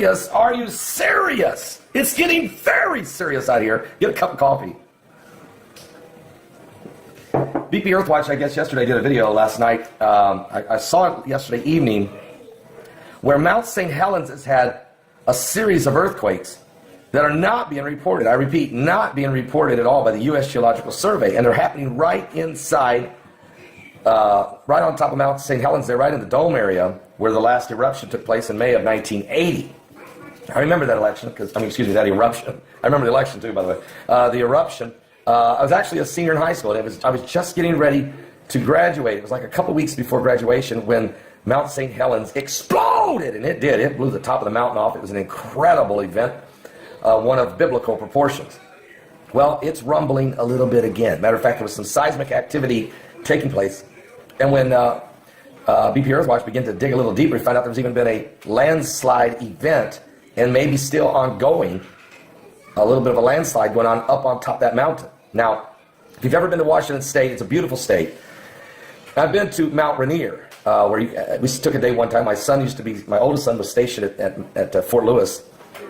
Serious? Are you serious? It's getting very serious out here. Get a cup of coffee. BP Earthwatch, I guess yesterday, did a video last night. I saw it yesterday evening where Mount St. Helens has had a series of earthquakes that are not being reported. I repeat, not being reported at all by the U.S. Geological Survey. And they're happening right inside, right on top of Mount St. Helens. They're right in the dome area where the last eruption took place in May of 1980. I remember that election, that eruption. I remember the election too, by the way. The eruption. I was actually a senior in high school, and I was just getting ready to graduate. It was like a couple weeks before graduation when Mount St. Helens exploded, and it did. It blew the top of the mountain off. It was an incredible event, one of biblical proportions. Well, it's rumbling a little bit again. Matter of fact, there was some seismic activity taking place, and when BP Earthwatch began to dig a little deeper, we found out there's even been a landslide event, and maybe still ongoing, a little bit of a landslide going on up on top of that mountain. Now, if you've ever been to Washington State, it's a beautiful state. I've been to Mount Rainier, where we took a day one time. My oldest son was stationed at Fort Lewis,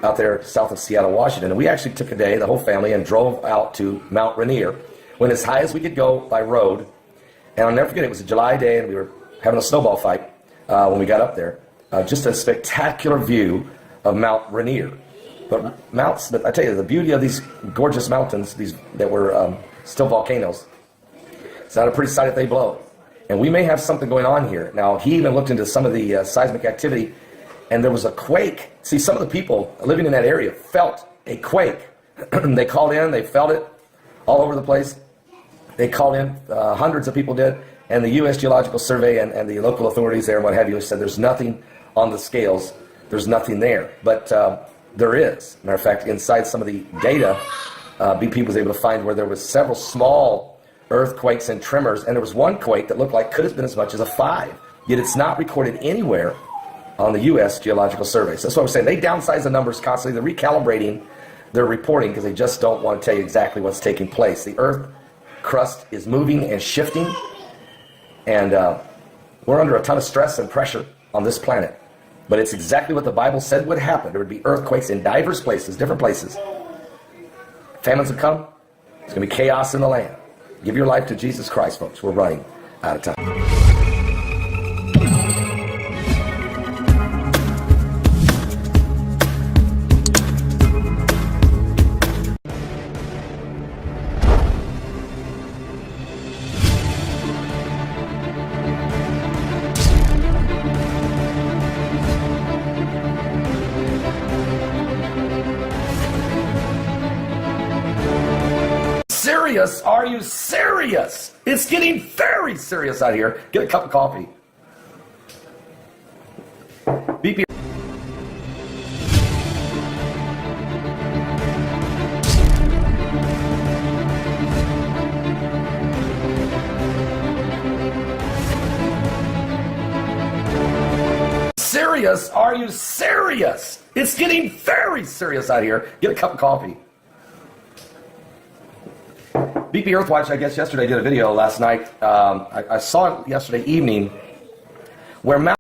out there south of Seattle, Washington. And we actually took a day, the whole family, and drove out to Mount Rainier, went as high as we could go by road. And I'll never forget, it was a July day, and we were having a snowball fight when we got up there. Just a spectacular view of Mount Rainier. But I tell you, the beauty of these gorgeous mountains, these that were still volcanoes, it's not a pretty sight if they blow. And we may have something going on here. Now, he even looked into some of the seismic activity, and there was a quake. See, some of the people living in that area felt a quake. They called in, they felt it all over the place. They called in, hundreds of people did, and the U.S. Geological Survey and the local authorities there and what have you said there's nothing on the scales. There's nothing there. But there is. Matter of fact, inside some of the data, BP was able to find where there was several small earthquakes and tremors, and there was one quake that looked like could have been as much as a 5. Yet it's not recorded anywhere on the U.S. Geological Survey. So that's what I'm saying. They downsize the numbers constantly. They're recalibrating their reporting because they just don't want to tell you exactly what's taking place. The earth crust is moving and shifting, and we're under a ton of stress and pressure on this planet. But it's exactly what the Bible said would happen. There would be earthquakes in diverse places, different places. Famines would come. There's going to be chaos in the land. Give your life to Jesus Christ, folks. We're running out of time. Serious? Are you serious? It's getting very serious out here. Get a cup of coffee. BP. Serious? Are you serious? It's getting very serious out here. Get a cup of coffee. BP Earthwatch, I guess yesterday, did a video last night. I saw it yesterday evening where Mount